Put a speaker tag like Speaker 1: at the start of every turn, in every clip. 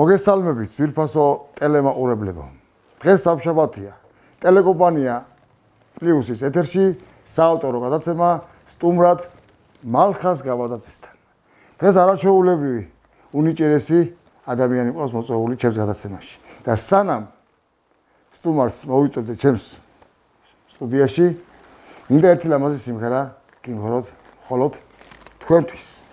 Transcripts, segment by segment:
Speaker 1: მოგესალმებით ძვირფასო ტელემაყურებლებო. დღეს სამშაბათია. ტელეკომპანია პლუსის ეთერში საავტორო გადაცემა სტუმრად მალხას გავადაცისთან. დღეს არაჩვეულებრივი უნიჭერესი ადამიანი ყავს მოწვეული ჩემს გადაცემაში. და სანამ სტუმარს მოვიწოდე ჩემს სტუდიაში, მინდა ერთი ლამაზი სიმღერა გიმღეროთ მხოლოდ თქვენთვის.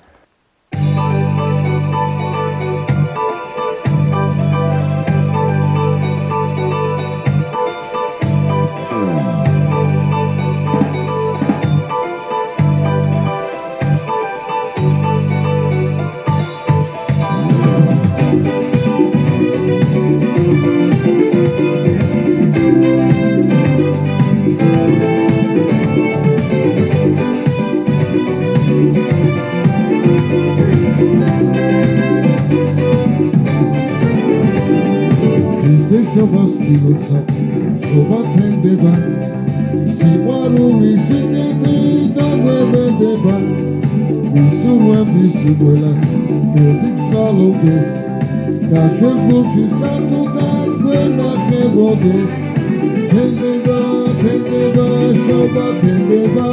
Speaker 2: შობას გილოცა შობა თენდება სიყვარული სიკეთე დაგვებედება ვისურვების ყველას ბედი წყალობდეს და ჩვენ გულში სათუდარ გვენახებოდეს თენდება შობა თენდება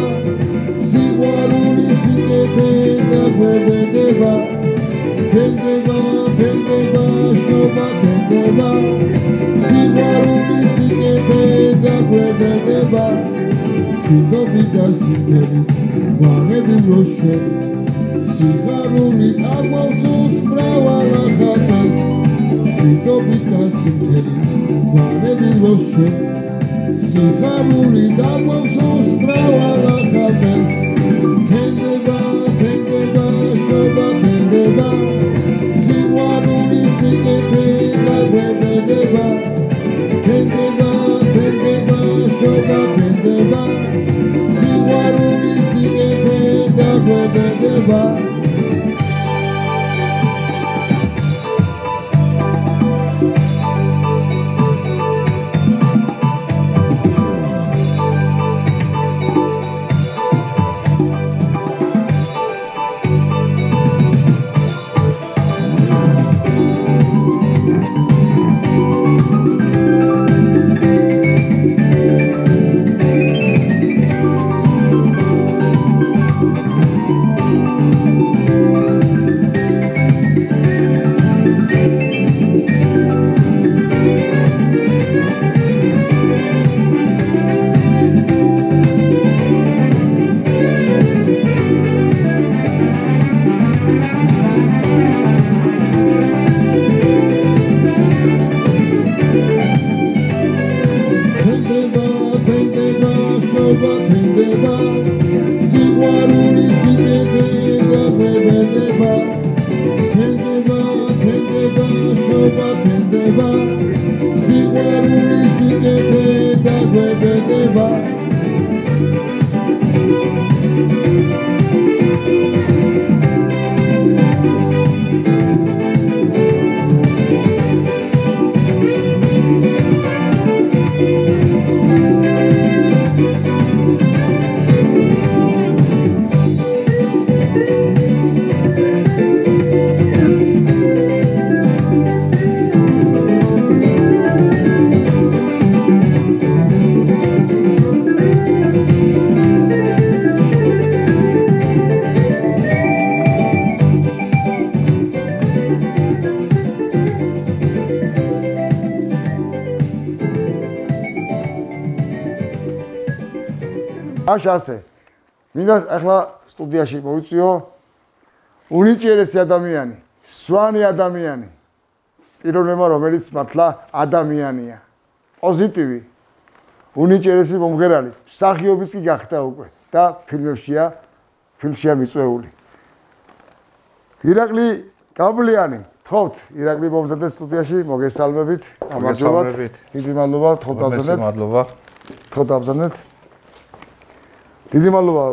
Speaker 2: სიყვარული სიკეთე დაგვებედება თენდება შობა თენდება სიყვარული სიკეთე დაგვებედება სიდობი და სიფერი ვანები როშე სიხარული აღმავსოს მრავალ ახალწელს სიდობი და სიფერი ვანები როშე სიხარული აღმავსოს მრავალ ახალწელს თენდება შობა თენდება სიყვარული სიკეთე დაგვებედება თენდება შობა თენდება სიყვარული სიკეთე დაგვებედება
Speaker 1: ასე. მინდა ახლა სტუდიაში მოვიწიო უნიჭერესი ადამიანი, სვანი ადამიანი. პიროვნება, რომელიც მართლა ადამიანია. პოზიტივი, უნიჭერესი მომღერალი, მსახიობიც კი გახდა უკვე და ფილმშია მიწვეული. ირაკლი გაბლიანი, თხოვთ, ირაკლი მომზადეთ სტუდიაში, მოგესალმებით.
Speaker 3: მოგესალმებით.
Speaker 1: დიდი მადლობა, თხოვთ აბზანეთ. დიდი მადლობა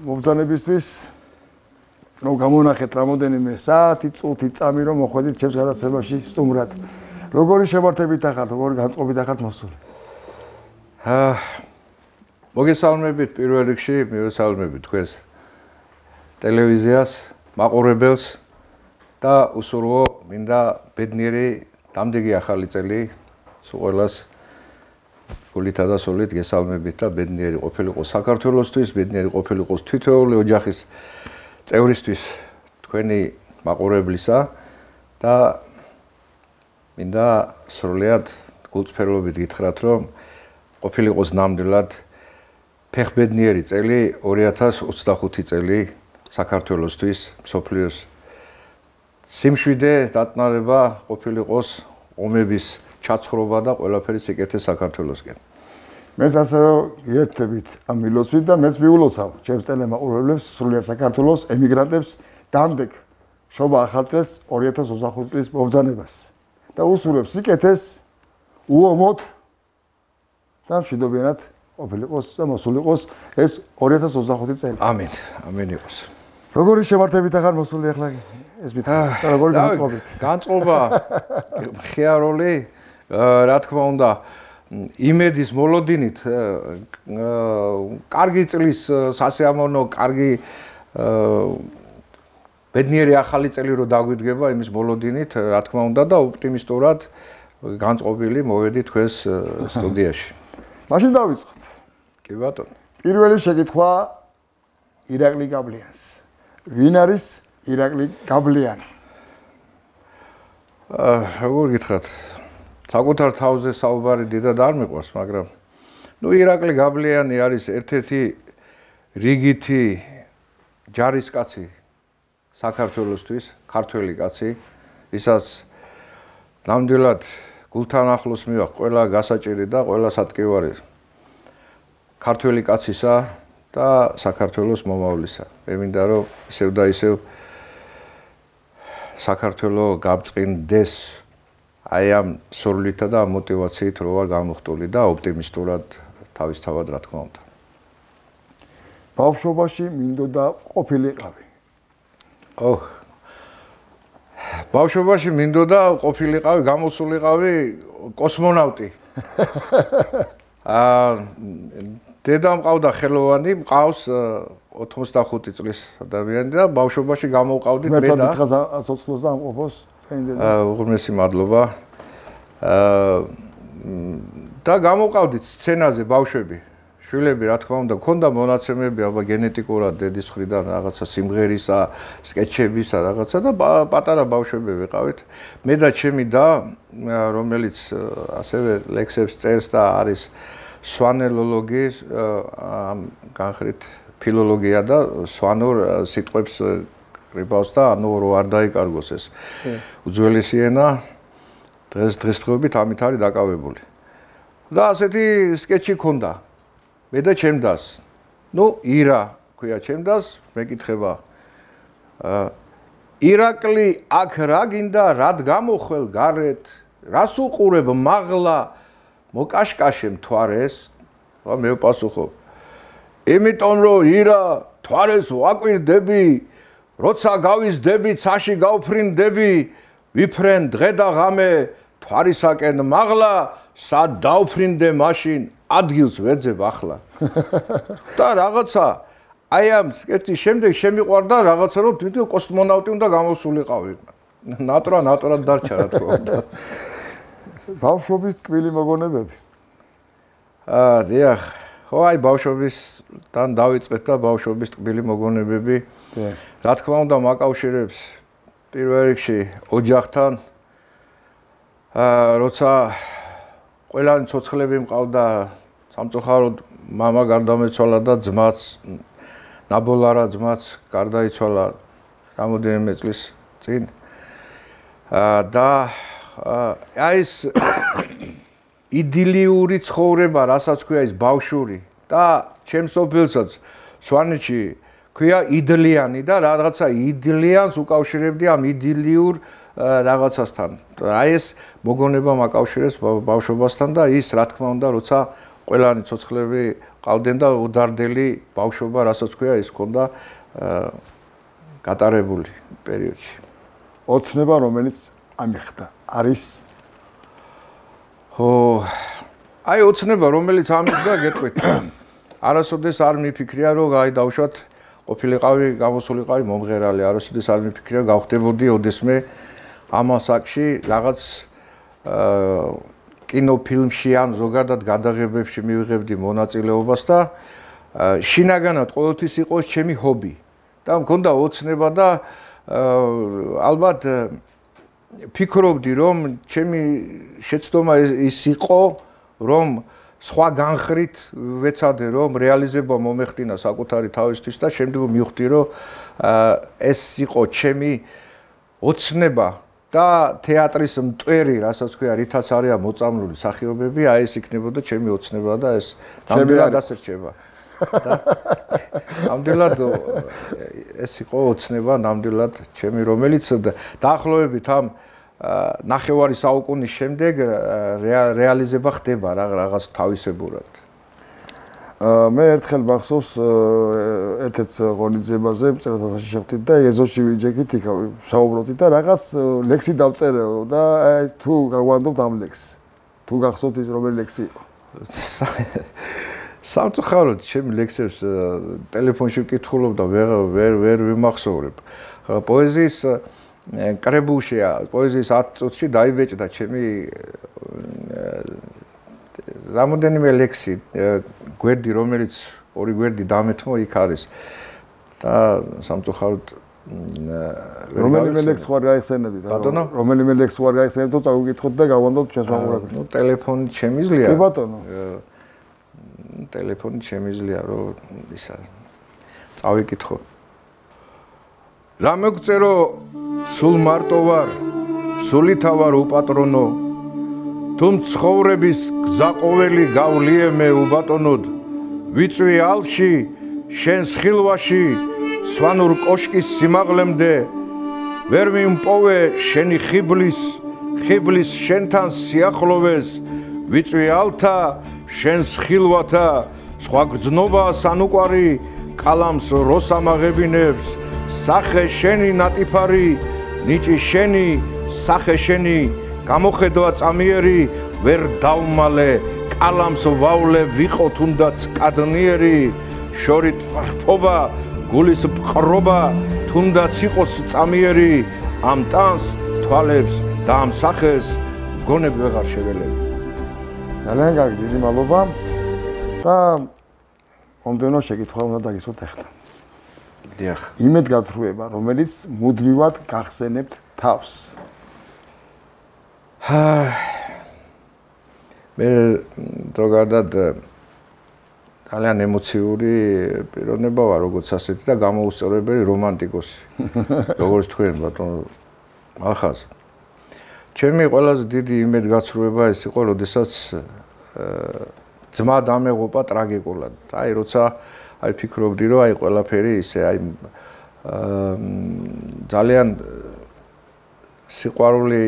Speaker 1: მობრძანებისთვის, რომ გამონახეთ რამოდენიმე საათი, წუთი, წამი, რომ მოხვედით ჩემს გადაცემაში სტუმრად. როგორი შემართებით ახართ, როგორი განწყობით ახართ მოსული?
Speaker 3: მოგესალმებით პირველ რიგში, მივესალმებით თქვენს ტელევიზიას, მაყურებელს და უსურვო მინდა ბედნიერი დამდეგი ახალი წელი სულ ყველას გულითა და სულით გესალმებით და ბედნიერი ყოფილიყოს საქართველოსთვის, ბედნიერი ყოფილიყოს თითოეული ოჯახის წევრისთვის თქვენი მაყურებლისა და მინდა სრულიად გულწრფელობით გითხრათ, რომ ყოფილიყოს ნამდვილად ფეხბედნიერი წელი 2025 წელი საქართველოსთვის, მსოფლიოს სიმშვიდე დაწნარება ყოფილიყოს ომების ჩაცხრობა და ყველაფერი სიკეთე საქართველოსკენ.
Speaker 1: მეც ასევე ერთებით ამ მილოცვით და მეც მიულოცავ ჩემს ტელემაყურებლებს სრულიად საქართველოს ემიგრანტებს დამდეგ შობა ახალ წელს 2025 წლის მომბრძანებას და უსურვებ სიკეთეს უომოდ და მშვიდობიანად ყოფილიყოს და მოსულიყოს ეს 2025 წელი.
Speaker 3: ამინ, ამინ იყოს.
Speaker 1: როგორი შემართებით ახლა მოსული ახლა ეს მით და როგორი განწყობით?
Speaker 3: განწყობა მხიარული, რა თქმა უნდა, იმედის მოლოდინით კარგი წლის სასიამოვნო, კარგი ბედნიერი ახალი წელი რო დაგვიდგება იმის მოლოდინით, რა თქმა უნდა და ოპტიმისტურად განწყობილი მოვედი თქვენს სტუდიაში.
Speaker 1: მაშინ დავიწყოთ.
Speaker 3: კი ბატონო.
Speaker 1: პირველი შეკითხვა ირაკლი გაბლიანს. ვინ არის ირაკლი გაბლიანი?
Speaker 3: როგორ გითხრათ? საკუთარ თავზე საუბარი დიდად არ მიყვარს, მაგრამ ირაკლი გაბლიანი არის ერთ-ერთი რიგითი ჯარისკაცი საქართველოსთვის, ქართველი კაცი, ვისაც ნამდვილად გულთან ახლოს მივახ ყველა გასაჭირი და ყველა სატკივარი ქართველი კაცისა და საქართველოს მომავლისა. მე მინდა რომ ისევ და ისევ საქართველო გაბწყინდეს აი ამ სურვილითა და მოტივაციით რო ვარ გამოხტული და ოპტიმისტურად თავისთავად რა თქმა უნდა.
Speaker 1: ბავშვობაში მინდოდა ყოფილიყავი.
Speaker 3: ბავშვობაში მინდოდა ყოფილიყავი, გამოსულიყავი კოსმონავტი. დედა მყავდა ხელოვანი, მყავს 85 წლის ადამიანი და ბავშვობაში გამოვყავდით მე და
Speaker 1: მეთქას სოციალოს და ამყოფოს
Speaker 3: უღრმესი მადლობა. და გამოვყავდით სცენაზე ბავშვები, შვილები, რა თქმა უნდა, ქონდა მონაცემები აბა გენეტიკურად დედის მხრიდან რაღაცა სიმღერისა, სკეჩებისა, რაღაცა და პატარა ბავშვები ვიყავით. მე და ჩემი და რომელიც ასევე ლექსებს წერს და არის სვანელოლოგი, განხრით ფილოლოგია და სვანურ სიტყვებს ყრიბავს და ანუ რო არ დაიკარგოს ეს უძველესი ენა დღესდღეობით ამით არის დაკავებული. და ასეთი სკეჩი ქონდა. მე და ჩემ დას. ირა ქვია ჩემ დას, მეკითხება. ირაკლი აქ რა გინდა, რად გამოხვალ გარეთ, რას უყურებ მაღლა მოკაშკაშე მთვარეს? მე ვპასუხობ. იმიტომ რომ ირა მთვარეს ვაკვირდები, როცა გავიზდები, ცაში გავფრინდები, ვიფრენ დღე და ღამე თვარისაკენ მაღლა, სად დავფრინდე მაშინ ადგილს ვეძებ ახლა. და რაღაცა აი ამ სკეჩის შემდეგ შემიყვარდა რაღაცა რომ თვითონ კოსმონავტი უნდა გამოსულიყავი. ნატრად დარჩა რა თქმა უნდა.
Speaker 1: ბავშვობის ტკბილი მოგონებები.
Speaker 3: დიახ. ხო აი ბავშვობისთან დავიწყეთ და ბავშვობის ტკბილი მოგონებები. რა თქმა უნდა მაკავშირებს პირველ რიგში ოჯახთან. როცა ყველანი ცოცხლები მყავდა, სამწუხაროდ მამა გარდამეცვალა და ძმაც ნაბოლარა ძმაც გარდაიცვალა რამოდენიმე წლის წინ. და აი ეს იდილიური ცხოვრება, რასაც ქვია ის ბავშვური და ჩემს ოფილსაც სვანეთში ქვია იდლიანი და რაღაცა იდლიანს უკავშირებდი ამ იდილიურ რაღაცასთან. აი ეს მოგონება მაკავშირებს ბავშვობასთან და ის რა თქმა უნდა, როცა ყველანი ცოცხლები ყავდნენ და უდარდელი ბავშვობა, რასაც ქვია, ის ქონდა გატარებული პერიოდში.
Speaker 1: ოცნება რომელიც ამიხდა არის
Speaker 3: აი ოცნება რომელიც ამიხდა გეტყვით. არასოდეს არ მიფიქრია რომ აი დავშვათ ყოფილიყავი, გამოსულიყავი მომღერალი, არასოდეს არ მიფიქრია გავხდებოდი ოდესმე ამ ასაკში რაღაც კინოფილმში ან ზოგადად გადაღებებში მივიღებდი მონაწილეობას და შინაგანად ყოველთვის იყო ჩემი ჰობი და მქონდა ოცნება და ალბათ ფიქრობდი რომ ჩემი შეცდომა ის იყო რომ სხვა განხრით ვეცადე რომ რეალიზება მომეხდინა საკუთარი თავისთვის და შემდგომ მივხვდი რომ ეს იყო ჩემი ოცნება და თეატრის მტვერი, რასაც ქვია, რითაც არის მოწამლული სახეობები, აი ეს იქნებოდა ჩემი ოცნება და ეს ნამდვილად ასე რჩება. და ნამდვილად ეს იყო ოცნება, ნამდვილად ჩემი, რომელიც დაახლოებით ამ ნახევარი საუკუნის შემდეგ რეალიზება ხდება რაღაც თავისებურად.
Speaker 1: მე ერთხელ მახსოვს ერთ-ერთ ღონისძიებაზე წერეთაში შევხვდით და ეზოში ვიჯექით იქ საუბრობდით და რაღაც ლექსი დავწერეო და თუ გავვანდობთ ამ ლექსს. თუ გახსოვთ ის რომელი ლექსი იყო?
Speaker 3: სამწუხაროდ ჩემი ლექსებს ტელეფონში ვკითხულობ და ვერ ვიმახსოვრებ. პოეზიის კრებულშია, პოეზიის 10 წუთში დაიბეჭდა ჩემი რამოდენიმე ლექსი, გვერდი, რომელიც ორი გვერდი დამეთმო იქ არის. და სამწუხაროდ
Speaker 1: რომელიმე ლექსს ხარ გაიხსენებთ?
Speaker 3: ბატონო,
Speaker 1: რომელიმე ლექსს ხარ გაიხსენებთ და წავიკითხოთ და გავანდობთ ჩვენს მაყურებელს.
Speaker 3: ნუ ტელეფონით შემიძლია.
Speaker 1: კი ბატონო.
Speaker 3: ტელეფონით შემიძლია რომ ისა წავიკითხო. რა მოგწერო სულ მარტო ვარ, სულითა ვარ უპატრონო. თუ ცხოვრების გზა ყოველი გავლიე მე უბატონოდ, ვიწვი ალში, შენს ხილვაში, სვანურ კოშკის სიმაღლემდე, ვერ მიმპოვე შენი ხიბლის შენთან სიახლოვეს, ვიწვი ალთა, შენს ხილვათა, სხვა გრძნობა სანუკვარი, კალამს როს ამაღებინებს, სახე შენი ნატიფარი, ნიჭი შენი, სახე შენი, გამოხედვა წამიერი, ვერ დავმალე, კალამს ვავლე, ვიყო თუნდაც კადნიერი, შორით რფობა, გულის პყრობა, თუნდაც იყოს წამიერი, ამ ტანს, თვალებს და ამ სახეს გონებ ვეღარ შეველები.
Speaker 1: ძალიან კარგი, დიდი მადლობა და მომდენო შეკითხვა უნდა დაგისვათ ახლა.
Speaker 3: დიახ.
Speaker 1: იმედგაცრუება, რომელიც მუდმივად გახსენებთ თავს.
Speaker 3: მე ზოგადად ძალიან ემოციური პიროვნება ვარ, როგორც ასეთი და გამოუსწორებელი რომანტიკოსი. როგორც თქვენ ბატონო ახაზ. ჩემი ყველაზე დიდი იმედგაცრუება ეს იყო, როდესაც ძმა დამეღუპა ტრაგიკულად. აი როცა აი ფიქრობდი, რომ აი ყველაფერი ისე აი ძალიან სიყვარული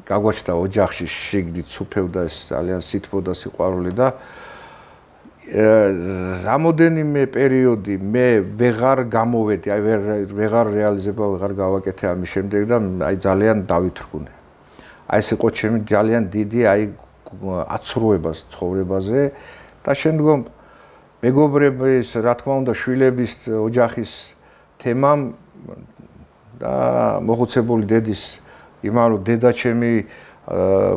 Speaker 3: გაგვაჩნდა ოჯახში, შიგნით სუფევდა ეს ძალიან სითბოდა სიყვარული და რამოდენიმე პერიოდი მე ვეღარ გამოვედი, აი ვეღარ რეალიზება ვეღარ გავაკეთე ამის შემდეგ და აი ძალიან დავითრგუნე. აი ეს იყო ჩემი ძალიან დიდი აი აცრუება ცხოვრებაზე და შემდგომ მეგობრების, რა თქმა უნდა, შვილების, ოჯახის თემამ და მოხუცებული დედის იმან რომ დედა ჩემი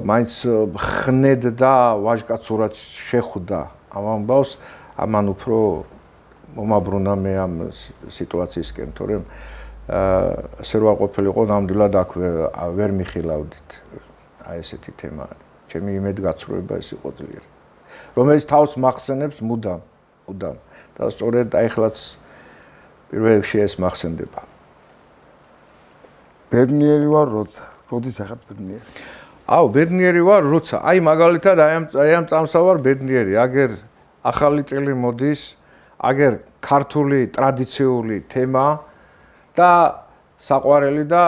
Speaker 3: მაინც ხნედ და ვაჟკაცურად შეხვდა ამ ამბავს, ამან უფრო მომაბრუნა მე ამ სიტუაციისკენ, თორემ ასე რო არ ყოფილიყო, ნამდვილად აქ ვერ მიხილავდით. აი ესეთი თემა არის. ჩემი იმედგაცრუება ეს იყო ძლიერი. რომელიც თავს მახსენებს მუდამ. და სწორედ აი ხლაც პირველ რიგში ეს მახსენდება.
Speaker 1: ბედნიერი ვარ როცა. როდის ახაც ბედნიერი?
Speaker 3: აუ, ბედნიერი ვარ როცა. აი მაგალითად აი ამ წამსა ვარ ბედნიერი. აგერ ახალი წელი მოდის, აგერ ქართული ტრადიციული თემა და საყვარელი და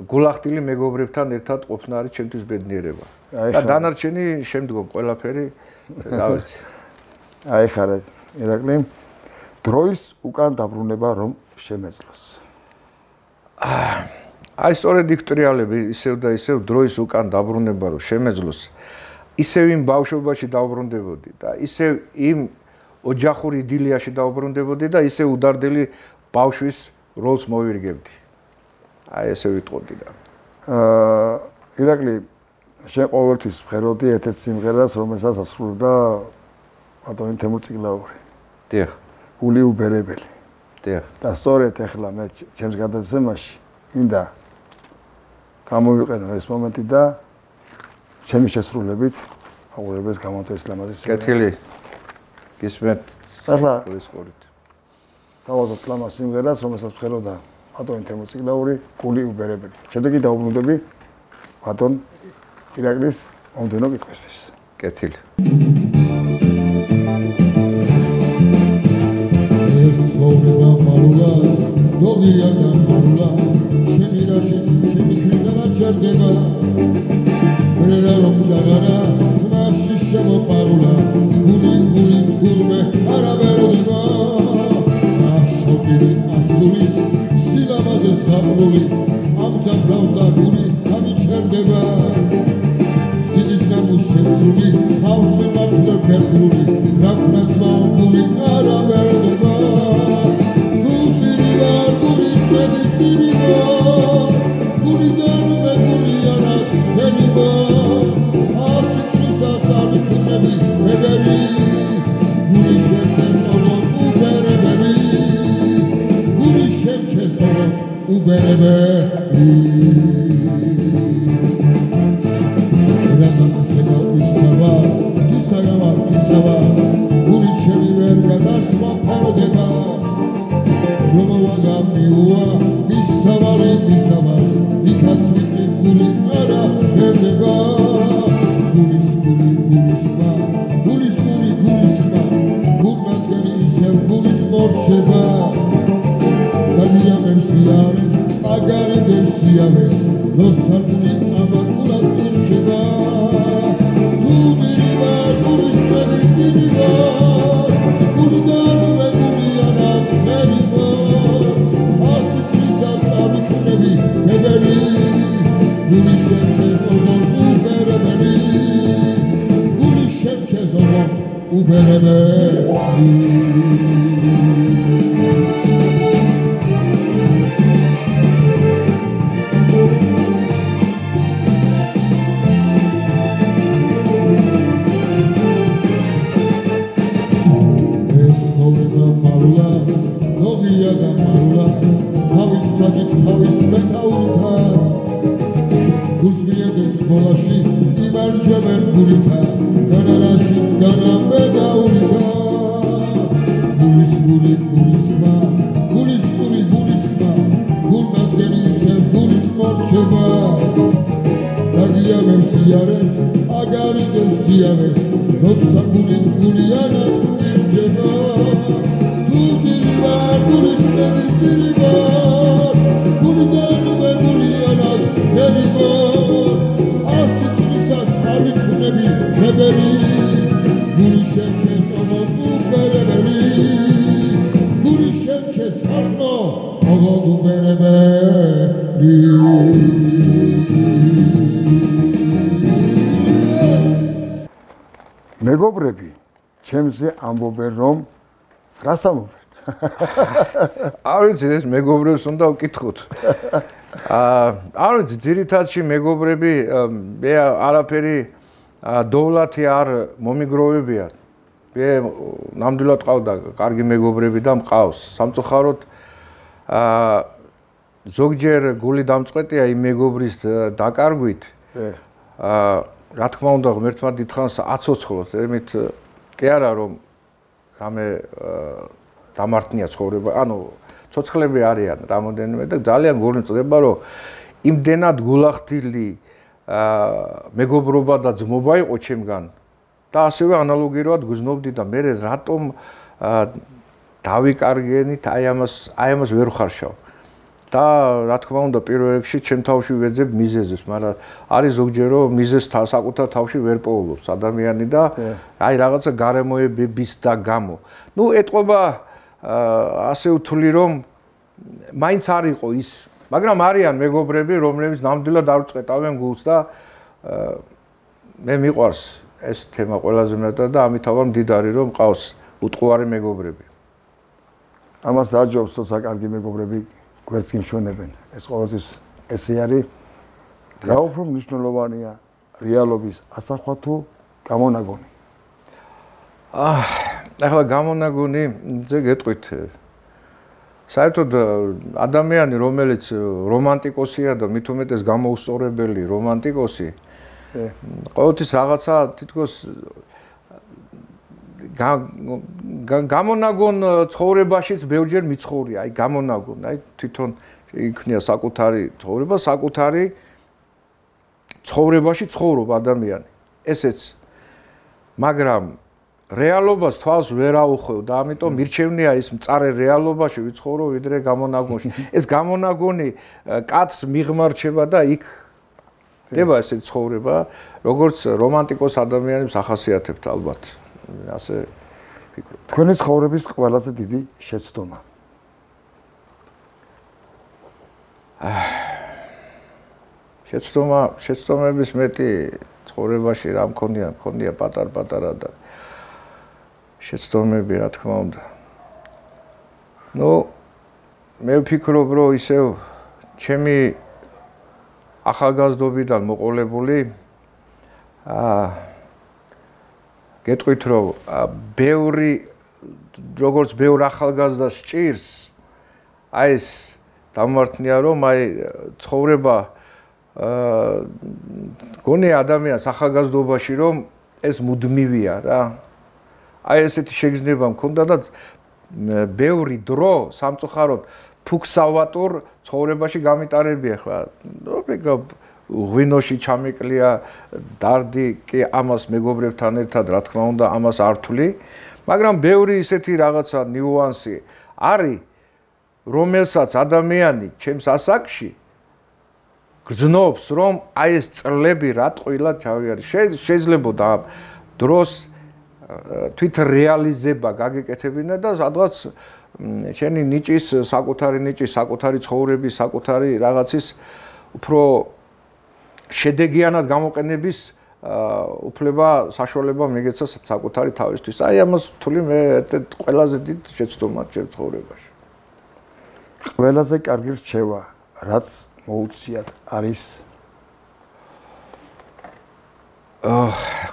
Speaker 3: გულახდილი მეგობრებთან ერთად ყოფნა არის ჩემთვის ბედნიერება. და დანარჩენი შემდგომ ყველაფერი გავეცი.
Speaker 1: აი ხარ ირაკლი, დროის უკან დაბრუნება რომ შემეძლოს.
Speaker 3: აი სწორედ იქ ტრიალები ისევ და ისევ დროის უკან დაბრუნება რომ შემეძლოს, ისევ იმ ბავშვობაში დავბრუნდებოდი და ისევ იმ ოჯახური იდილიაში დაუბრუნდებოდი და ისე უდარდელი ბავშვის როლს მოვირგებდი. აი ესე ვიტყოდი და.
Speaker 1: ირაკლი, შენ ყოველთვის ვღეროდი ერთ-ერთ სიმღერას, რომელსაც ასრულებდა ბატონი თემურ წიგლაური.
Speaker 3: დიახ.
Speaker 1: გული უბერებელი.
Speaker 3: დიახ.
Speaker 1: და სწორედ ახლა მე ჩემს გადაცემაში მინდა გამოვიყენო ეს მომენტი და ჩემი შესრულებით აუღებდეს გამოთეს ლამაზის.
Speaker 3: კეთილი. გისმენთ.
Speaker 1: ახლა
Speaker 3: გულისხმობთ.
Speaker 1: დავაზოთ ლამაზ სიმღერას, რომელსაც ვღეროდა ბატონი თემურ წიგლაური, გული უბერებელი. შედეგი დაუბრუნდები ბატონ ირაკლის მომდენო კითხვისთვის.
Speaker 3: კეთილი.
Speaker 2: Ცხოვრება მალულა, დოგია და მალულა, ჩემი რაშიც, ჩემი ქრიტანა ჩერდება. ვერა რომ ჯაგარა, თმაში შემოპარულა, გული გურმე არა ვეროდება. აშობილი ასული, სილამაზეს გაბლული, ამძაფრავდა გული, ამი ჩერდება. სიდის ნამუს შეცული, თავზე მართლა ფერგული, რაკვნაც მაუგული არა ვეროდება.
Speaker 1: მეგობრები ჩემზე ამბობენ რომ რას ამბობენ?
Speaker 3: არ ვიცი ეს მეგობრებს უნდა ვკითხოთ. არ ვიცი ძირითადში მეგობრები მე არაფერი დოვლათი არ მომიგროვებიან. მე ნამდვილად ყავდა კარგი მეგობრები და მყავს. სამწუხაროდ ზოგჯერ გული დამწყვეტია იმ მეგობრის დაკარგვით. რა თქმა უნდა ღმერთმა დიდხანს აცოცხლოს ემით კი არა რომ რამე დამართნია ცხოვრება ანუ ცოცხლები არიან რამოდენიმე და ძალიან გული წდება რომ იმდენად გულახდილი მეგობრობა და ძმობა იყო ჩემგან და ასევე ანალოგიურად გრძნობდი და მე რატომ დავიკარგენით აი ამას ვერ ხარშავ და რა თქმა უნდა პირველ რიგში ჩემ თავში ვეძებ მიზეზებს, მაგრამ არის ზოგჯერ რომ მიზეზს საკუთარ თავში ვერ პოულობს ადამიანი და აი რაღაცა გარემოებების და გამო. ნუ ეტყობა ასე ვთვლი რომ მაინც არ იყო ის, მაგრამ არიან მეგობრები, რომლებიც ნამდვილად არ წყვეტავენ გულს და მე მიყვარს ეს თემა ყველაზე მეტად და ამით ავარ მდიდარი რომ მყავს უტყუარი მეგობრები.
Speaker 1: ამას აჯობს, თორსა კარგი მეგობრები გვერდს გიმშვენებენ. ეს ყოველთვის ესე არის. რა უფრო მნიშვნელოვანია რეალობის ასახვა თუ გამონაგონი?
Speaker 3: ახლა გამონაგონი ზე გეტყვით. საერთოდ ადამიანი, რომელიც რომანტიკოსია და მით უმეტეს გამოუსწორებელი რომანტიკოსი, ყოველთვის რაღაცა თითქოს გამონაგონ ცხოვრებაშიც ბევრჯერ მიცხოვრია, აი გამონაგონ, აი თვითონ იქნია საკუთარი ცხოვრება, საკუთარი ცხოვრებაში ცხოვრობ ადამიანი. ესეც. მაგრამ რეალობას თვალს ვერ აუხვევ და ამიტომ მირჩევნია ის მწარე რეალობაში ვიცხოვრო ვიდრე გამონაგონში. ეს გამონაგონი კაცს მიღმარჩება და იქ ხდება ესე ცხოვრება, როგორც რომანტიკოს ადამიანებს ახასიათებთ ალბათ. ასე ფიქრობ.
Speaker 1: თქვენი ცხოვრების ყველაზე დიდი შეცდომა.
Speaker 3: შეცდომების მეტი ცხოვრებაში რა მქონია პატარ-პატარა და შეცდომები რა თქმა უნდა. მე ვფიქრობ, რომ ისევ ჩემი ახალგაზრდობიდან მოყოლებული გეტყვით, რომ ბევრი როგორც ბევრ ახალგაზრდას სჭირს აი ეს დამმართნია, რომ აი ცხოვრება გონია ადამიანს ახალგაზრდობაში, რომ ეს მუდმივია რა. აი ესეთი შეგრძნება მქონდა და ბევრი დრო სამწუხაროდ ფუქსავატურ ცხოვრებაში გამიტარებია ახლა. ღვინოში ჩამიკლია დარდი კი ამას მეგობრებთან ერთად რა თქმა უნდა ამას არ თვლი, მაგრამ ბევრი ისეთი რაღაცა ნიუანსი არის, რომელსაც ადამიანი ჩემს ასაკში გრძნობს, რომ აი ეს წლები რა ტყუილად ჩავიარი. შეიძლებოდა დროს თვით რეალიზება გაგეკეთებინა და სადღაც შენი ნიჭის, საკუთარი ცხოვრების, საკუთარი რაღაცის უფრო შედეგიანად გამოყენების უფლება, საშუალება მიგეცა საკუთარი თავისთვის. აი ამას თვლი მე ყველაზე დიდ შეცდომად ჩემ ცხოვრებაში.
Speaker 1: ყველაზე კარგი რჩევა, რაც მოუციათ არის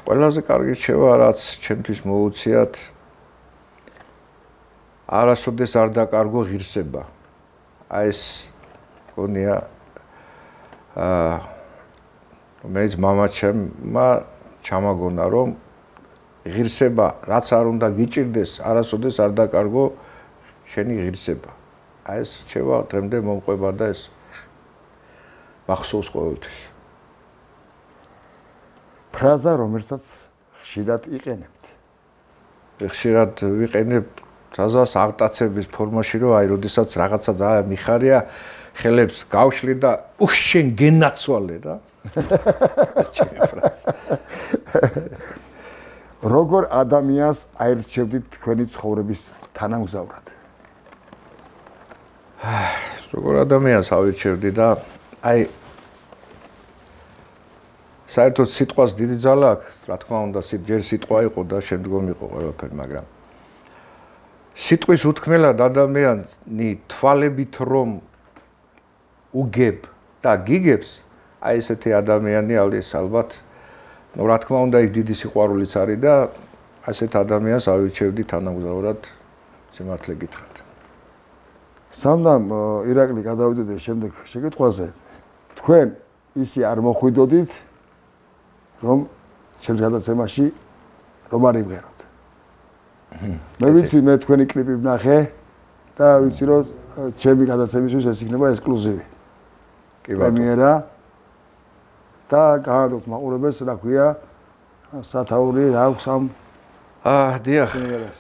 Speaker 3: ყველაზე კარგი რჩევა, რაც ჩემთვის მოუციათ არასოდეს არ დაკარგო ღირსება. აი ეს გონია მეც მამაჩემმა ჩამაგონა, რომ ღირსება რაც არ უნდა გიჭირდეს, არასოდეს არ დაკარგო შენი ღირსება. აი ეს რჩევა დღემდე მომყვება და ეს მახსოვს ყოველთვის.
Speaker 1: ფრაზა, რომელსაც ხშირად იყენებთ.
Speaker 3: ხშირად ვიყენებ ფრაზას აღტაცების ფორმაში, რომ აი როდესაც რაღაცა ძალიან მიხარია, ხელებს გავშლი და შენ გენაცვალე რა.
Speaker 1: როგორ ადამიანს აირჩევდით თქვენი ცხოვრების თანამგზავრად?
Speaker 3: როგორ ადამიანს ავირჩევდი და აი საერთოდ სიტყვას დიდი ძალა აქვს, რა თქმა უნდა, ჯერ სიტყვა იყო და შემდგომ იყო ყველაფერი, მაგრამ სიტყვის უთქმელად ადამიანი თვალებით რომ უგებ და გიგებს, აი ესეთი ადამიანი არის ალბათ, რა თქმა უნდა, იქ დიდი სიყვარულიც არის და ასეთ ადამიანს ავირჩევდი თანამგზავრად, სიმართლე გითხრათ.
Speaker 1: სამდამ ირაკლი გადავიდოდე შემდეგ შეკითხვაზე, თქვენ ისი არ მოხვიდოდით, რომ ჩემს გადაცემაში რომ არ იმღეროთ. მე ვიცი, მე თქვენი კლიპი ვნახე და ვიცი, რომ ჩემი გადაცემისთვის ეს იქნება ექსკლუზივი.
Speaker 3: კი ბატონო.
Speaker 1: პრემიერა და გაადოთ მაყურებელს, რა ქვია, სათაური რა აქვს ამ
Speaker 3: დიახ.
Speaker 1: სიმღერას.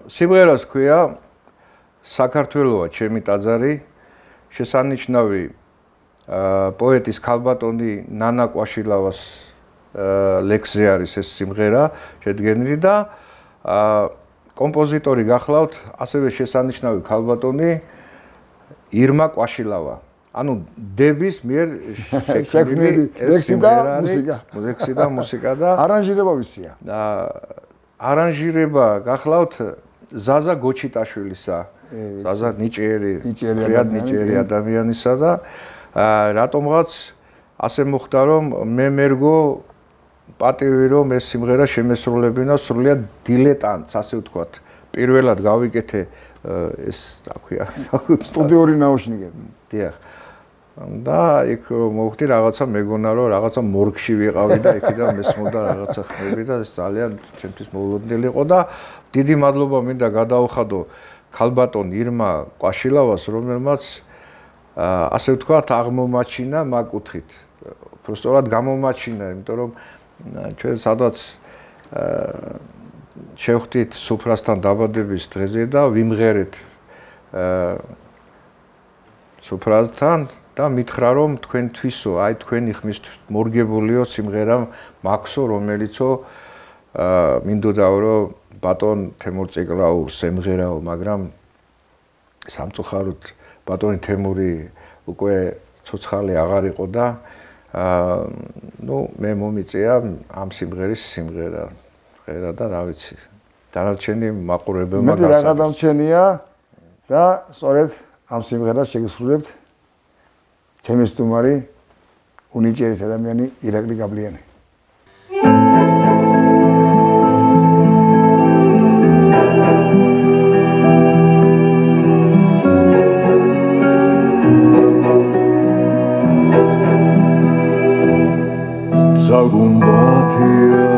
Speaker 3: სიმღერას ქვია საქართველოა ჩემი ტაძარი, შესანიშნავი პოეტის ქალბატონი ნანა კვაშილავას ლექსზე არის ეს სიმღერა შედგენილი და კომპოზიტორი გახლავთ ასევე შესანიშნავი ქალბატონი ირმა კვაშილავა. ანუ დების მიერ შექმნილი ეს სიმღერა არის, ლექსი და მუსიკა და
Speaker 1: არანჟირება ვიცია.
Speaker 3: არანჟირება გახლავთ ზაზა გოჩიტაშვილისა, ზაზა ნიჭიერი ადამიანისა და რატომღაც ასე მოხდა რომ მე მერგო პატივი რომ ეს სიმღერა შემესრულებინა სრულიად დილეტანტს, ასე ვთქვათ. პირველად გავიკეთე ეს აქვია
Speaker 1: სტუდიური ნაუშნიკები.
Speaker 3: დიახ. და იქ მოვხდი რაღაცა მეგონა რომ რაღაცა მორგში ვიყავი და იქიდან მესმოდა რაღაცა ხმები და ეს ძალიან ჩემთვის მოულოდნელი იყო და დიდი მადლობა მინდა გადაუხადო ქალბატონ ირმა ყვაშილავას, რომელმაც ასე ვთქვათ აღმომაჩინა მაგ კუთხით. უბრალოდ გამომაჩინა, იმიტომ რომ ჩვენ სადაც შევხვდით სუფრასთან დაბადების დღეზე და ვიმღერეთ სუფრასთან და მითხრა რომ თქვენთვისო, აი თქვენი ხმისთვის მორგებულიო სიმღერა მაქსო, რომელიცო მინდოდაო რომ ბატონ თემურ წიგლაურს ემღერაო, მაგრამ სამწუხაროდ ბატონი თემური უკვე ცოცხალი აღარ იყო და მე მომიწია ამ სიმღერის სიმღერა და რა ვიცი დანარჩენი მაყურებელმა
Speaker 1: გასაგებია. მე რა გადამჩენია და სწორედ ამ სიმღერას შეგესრულებთ ჩემი სტუმარი უნიჭიერის ადამიანი ირაკლი გაბლიანი.
Speaker 2: საგუმბათია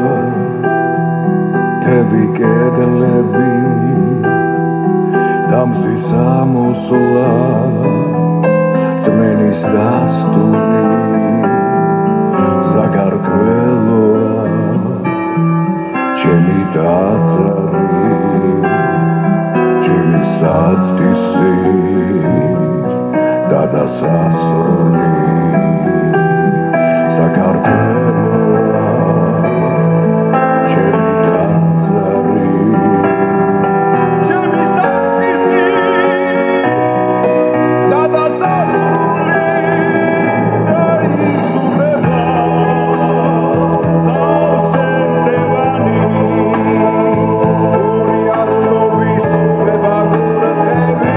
Speaker 2: თები კედლები დამზის ამოსვლა ძმენის დასტური საქართველოა ჩემი ტაძარი ჩემი საწყისი და დასასრული საქართველოა ჩემი ტაძარი ჩემი საწყისი და დასასრული და იზრდება სავსემდევანი ორი არსობის წვება გურთები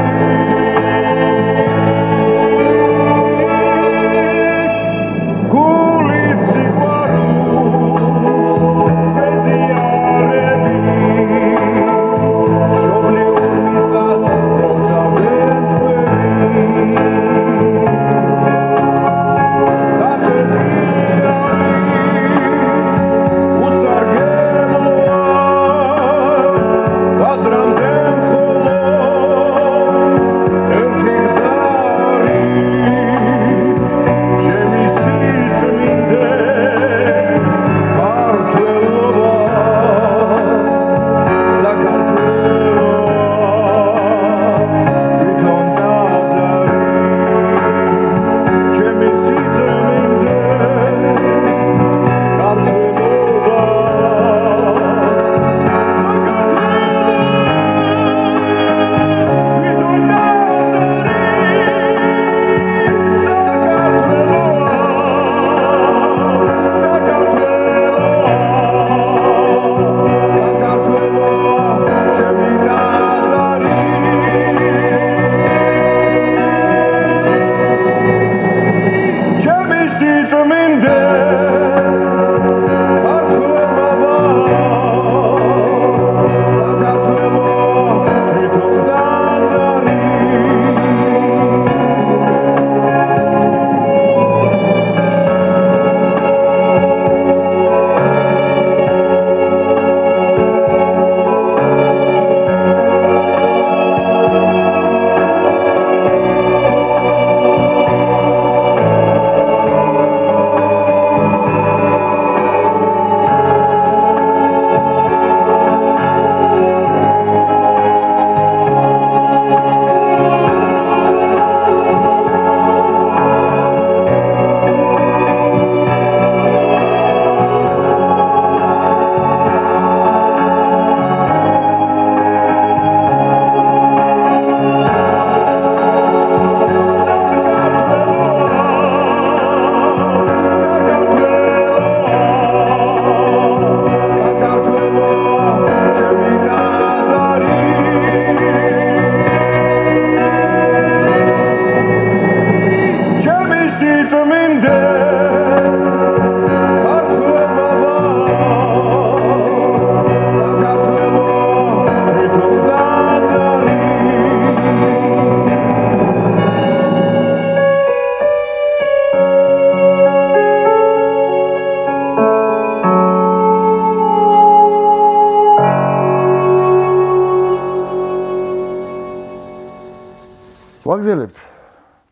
Speaker 1: ვაგზელებთ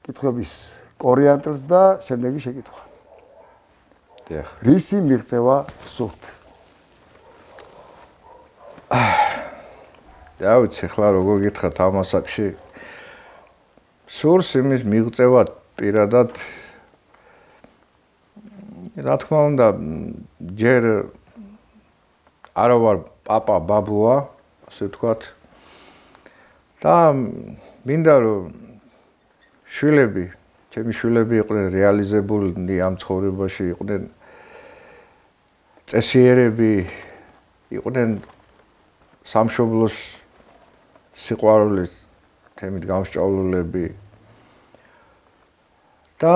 Speaker 1: კითხვების კორიანტელს და შემდეგი შეკითხვა.
Speaker 3: დიახ.
Speaker 1: რისი მიღწევა სურთ?
Speaker 3: დავიცი ხლა როგორ გითხრათ ამ ასაკში. სურს იმის მიღწევა პირადად რა თქმა უნდა ჯერ არა ვარ პაპა ბაბუა ასე ვთქვათ და მინდა რომ შვილები ჩემი შვილები იყვნენ რეალიზებული ამ ცხოვრებაში იყვნენ წესიერები იყვნენ სამშობლოს სიყვარულის თემით გამსჭავლულები და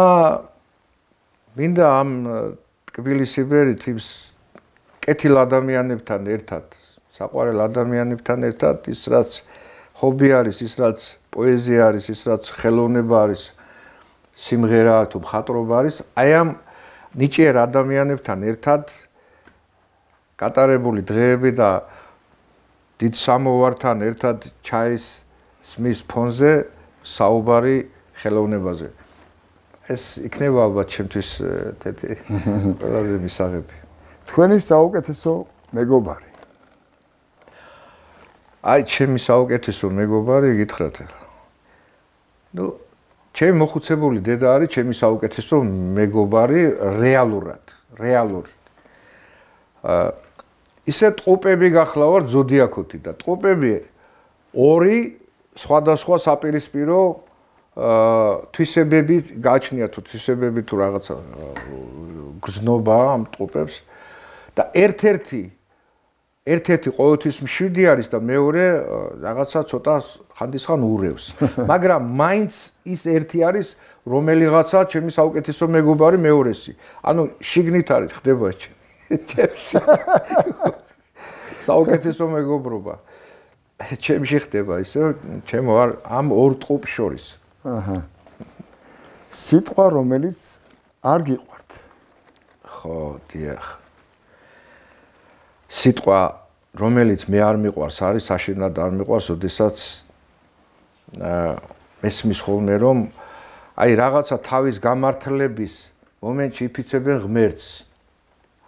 Speaker 3: მინდა ამ ტკბილისიბერით იმ კეთილ ადამიანებთან ერთად, საყვარელ ადამიანებთან ერთად ის რაც ჰობი არის, ის რაც პოეზია არის, ის რაც ხელოვნება არის, სიმღერა თუ მხატვრობა არის, აი ამ ნიჭიერ ადამიანებთან ერთად გატარებული დღეები და დიდ სამოვართან ერთად ჩაის სმის ფონზე საუბარი ხელოვნებაზე. ეს იქნება ალბათ ჩემთვის თეთი ყველაზე მისაღები.
Speaker 1: თქვენი საუკეთესო მეგობარი.
Speaker 3: აი ჩემი საუკეთესო მეგობარი გითხრათ ახლა. ნუ ჩემი მოხუცებული დედა არის ჩემი საუკეთესო მეგობარი რეალურად. ისე ტყუპები გახლავარ ზოდიაქოთი და ტყუპები ორი სხვადასხვა საპირისპირო თვისებები გააჩნია თუ თვისებები თუ რაღაცა გრძნობა ამ ტყუპებს და ერთ-ერთი ყოველთვის მშვიდი არის და მეორე რაღაცა ცოტა ხანდისხან ურევს. მაგრამ მაინც ის ერთი არის რომელიღაცა ჩემი საუკეთესო მეგობარი მეორესი. ანუ შიგნით არის ხდება ეს ჩემში. საუკეთესო მეგობრობა. ჩემში ხდება ისე ჩემო ამ ორ ტყუპს შორის.
Speaker 1: აჰა. სიტყვა რომელიც არ გიყვართ.
Speaker 3: ხო, დიახ. სიტყვა რომელიც მე არ მიყვარს არის საშინლად არ მიყვარს, ოდესაც მესმის ხოლმე რომ აი რაღაცა თავის გამართლების მომენტში იფიცებენ ღმერთს.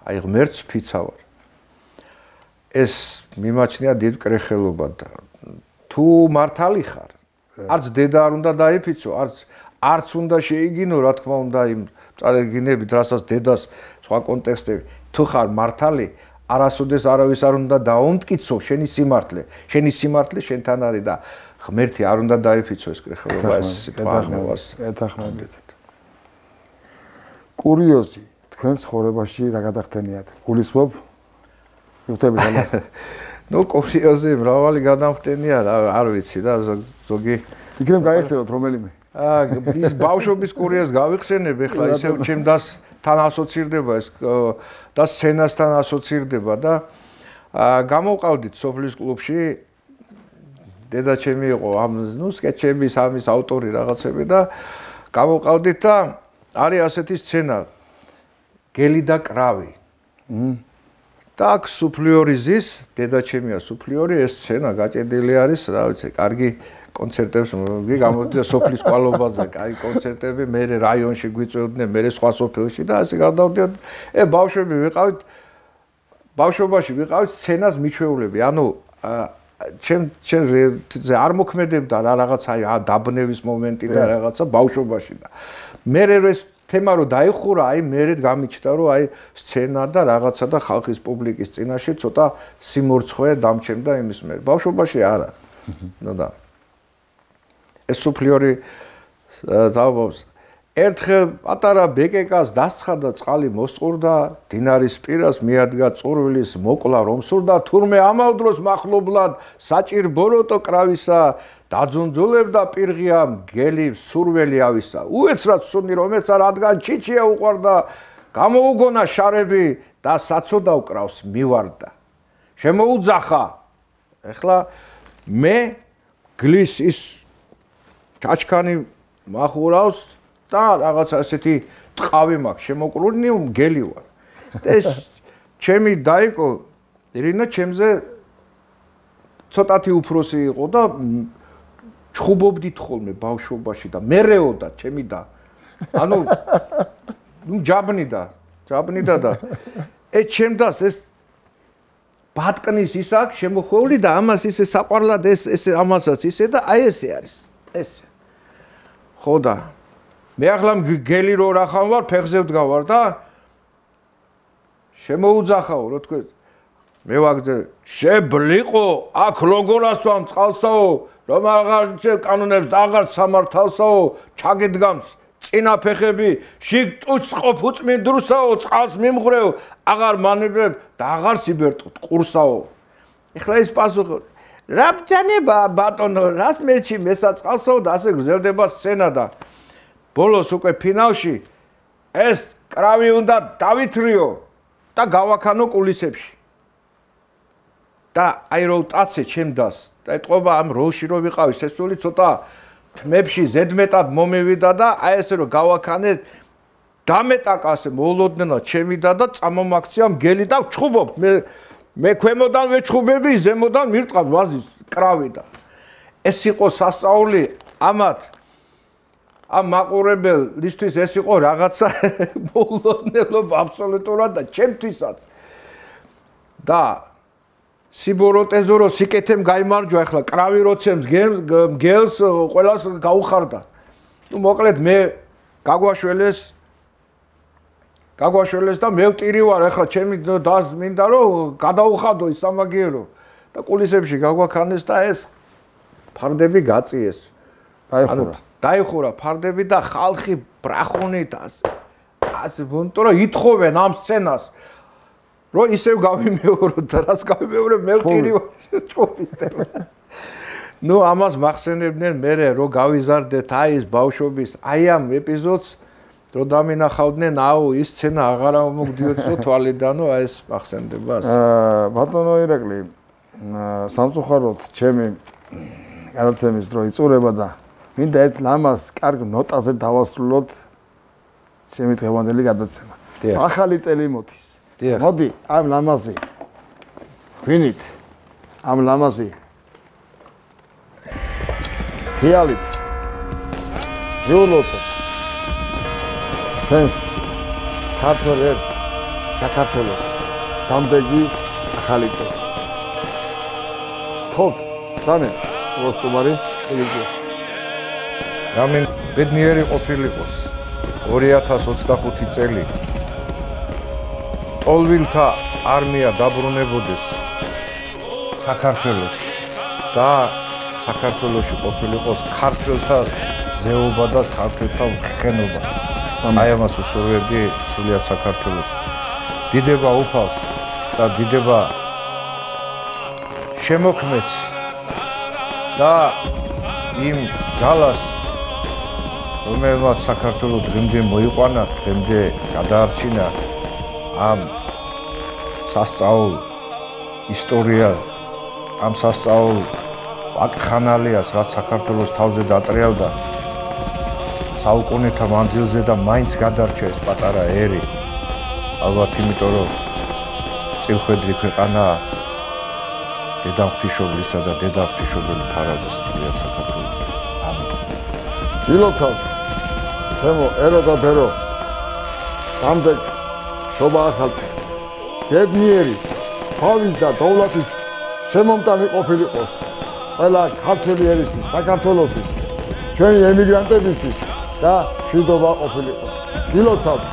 Speaker 3: აი ღმერთს ფიცავარ. ეს მიმაჩნია დიდ კრეხელობა და თუ მართალი ხარ, არც დედა არ უნდა დაიფიცო, არც უნდა შეიგინო, რა თქმა უნდა, იმ წარეგინებით, რასაც დედას სხვა კონტექსტები. თუ ხარ მართალი, არასოდეს არავის არ უნდა დაუმტკიცო შენი სიმართლე. შენი სიმართლე შენთან არის და ღმერთი არ უნდა დაიფიცო ეს კრეხელობა, ეს სიტყვა არ მეყვარს.
Speaker 1: ეთანხმებით. კურიოზი თქვენ ცხოვრებაში რა გადახდენიათ? გულისხმობ? ვიხდები რა?
Speaker 3: ნუ კურიოზი მრავალი გადამხდენია, არ ვიცი და ზოგი
Speaker 1: იქნებ გაიხსენოთ რომელიმე.
Speaker 3: ის ბავშვობის კურიოზს გავიხსენებ ახლა ისევ ჩემ დასთან ასოცირდება ეს და სცენასთან ასოცირდება და გამოვყავდით სოფლის კლუბში დედა ჩემი იყო ამ ნუ სკეჩების ამის ავტორი რაღაცები და გამოვყავდით და არის ასეთი სცენა გელი და კრავი. და აქ სუფლიორი ზის, დედა ჩემია სუფლიორი, ეს სცენა გაჭედილი არის, რა ვიცი, კარგი კონცერტებს გამოვიდა სოფლის ყვალობაზე, კაი კონცერტები, მე რაიონში გვიწევდნენ, მე სხვა სოფელში და ასე გადავდიოდ. ბავშვები ვიყავით, ბავშვობაში ვიყავით სცენას მიჩვეულები. ანუ ჩემ არ მოქმედებდა რა რაღაცა დაბნევის მომენტი და რაღაცა ბავშვობაში და მე ეს თემა რო დაიხურა, აი მერე გამიჩნდა რომ აი სცენა და რაღაცა და ხალხის პუბლიკის წინაშე ცოტა სიმორცხვე დამჩემდა იმის მე. ბავშვობაში არა. ნუ და ეს სუფლიორი ძალბობს. ერთხელ პატარა ბეკეკას დასცხადა წყალი მოსწყურდა, დინარის პირას მიადგა წურვილის მოკლა რომ სურდა, თურმე ამავ დროს მახლობლად საჭირ ბოროტო კრავისა დაძონძოლებდა პირღია გელი სურველი ავისა. უეცრად სუნი რომელცა რადგან ჩიჩია უყვარდა, გამოუგონა შარები და საცოდავ კრავს მივარდა. შემოუძახა. ეხლა მე გლის ის ჩაჩქანი მახურავს და რაღაცა ასეთი ტყავი მაქვს შემოკრული გელი ვარ. ეს ჩემი დაიკო ირინა ჩემზე ცოტათი უფროსი იყო და ჩხუბობდით ხოლმე ბავშვობაში და მერეოდა ჩემი და ანუ ჯაბნიდა და ეს ჩემდას ეს ბატკნის ის აქ შემოხვეული და ამას ისე საყვარლად ეს ამასაც ისე და აი ესე არის ესე ხო და მე ახლა გელი რო რახან ვარ ფეხზე ვდგავარ და შემოუძახაო რო თქვენ მე ვაგზე შებრიყო აქ როგორ ასვამ წყალსაო რომ აღარ კანონებს და აღარ სამართალსაო ჩაგედგამს წინა ფეხები შიგ ტუჩს ყოფ უწმინდრუსაო წყალს მიმღრევ აღარ მანებებ და აღარ ციბერტყ ყურსაო ეხლა ის პასუხი რა ბრძანება ბატონო რას მერჩი მესაწყალსაო და ასე გრძელდება სცენა და ბოლოს უკვე ფინალში ეს კრავი უნდა დავითრიო და გავაქანო კულისებში და აი რო ტაცე ჩემდას და ეთყობა ამ როლში რო ვიყავი სესული ცოტა თმებში ზედმეტად მომივიდა და აი ესე რომ გავაქანე დამეტაკა ასე მოულოდნელად ჩემიდა და წამომაქცია მგელი და ვჩხუბობ მე ქვემოდან ვეჩხუბები ზემოდან მირტყავ ვაზის კრავი და ეს იყო სასწაული ამათ ამ მაყურებლისთვის ეს იყო რაღაცა მოულოდნელობა აბსოლუტურად და ჩემთვისაც და სიბოროტეზო რო სიკეთემ გაიმარჯვა ახლა კრავი როცემს მგელს ყველას გაუხარდა ნუ მოკლედ მე გაგვაშველეს და მე ვტირი ვარ ახლა ჩემი დას მინდა რომ გადაუხადო ის სამაგიერო და კულისებში გაგვაქანეს და ეს ფარდები გაწიეს დაიხურა ფარდები და ხალხი ბრახუნით ასე ვონტო რომ ითხოვენ ამ სცენას რომ ისევ გავიმეორო და რას გავიმეორებ მე ვტირი ვარ ჭოფისტება ნუ ამას მახსენებდნენ მე რომ გავიზარდეთ აი ეს ბავშვობის აი ამ ეპიზოდს რომ დამინახავდნენ აუ ის სცენა აღარ მოგდიოთო თვალიდანო აი ეს მახსენდება
Speaker 1: ბატონო ირაკლი სამწუხაროდ ჩემი გადაცემის დრო იწურება და მინდა ერთ ლამას კარგ ნოტაზე დავასრულოთ ჩემი დღევანდელი გადაცემა ახალი წელი მოდის მოდი ამ ლამაზი ვინით ამ ლამაზი რეალით ვიულოთ ჩვენს ქართველ ერს საქართველოს დამდეგი ახალი წელი თოთ თანე როსტომარი იგივე
Speaker 3: რამენ ბედნიერი ყოფილიყოს 2025 წელი ტოლვილთა არმია დაბრუნებოდეს საქართველოს და საქართველოში ყოფილიყოს ქართველთა ზეობა და ქართველთა ხენობა. აი ამას უსურვებდი სრულიად საქართველოს. დიდება უფალს და დიდება შემოქმედს და იმ ძალას რომელმაც საქართველოს დღემდე მოიყვანა, დღემდე გადაარჩინა ამ სასწაულ ისტორიას, ამ სასწაულ ვაკხანალიას, რაც საქართველოს თავზე დატრიალდა საუკუნეთა მანძილზე და მაინც გადარჩა ეს პატარა ერი. ალბათ იმიტომ რომ წილხვედრი ქვეყანაა დედაღვთისმშობლისა და დედაღვთისმშობელი ფარადის სრულიად საქართველოს. ამინ.
Speaker 1: დილოცავთ ჩემო ერო და ბერო ამდენ შობა ახალწელს ბედნიერი თავის და დოვლათის შემომტანი ყოფილიყოს ყველა ქართველი ერისთვის საქართველოსთვის ჩვენი ემიგრანტებისთვის და მშვიდობა ყოფილიყოს დილოცავთ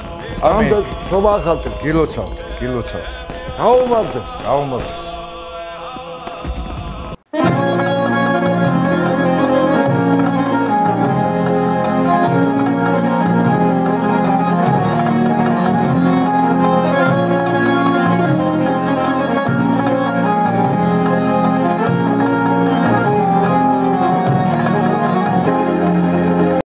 Speaker 1: ამდენ შობა ახალწელს
Speaker 3: გილოცავთ
Speaker 1: გაუმარჯოს
Speaker 3: გაუმარჯოს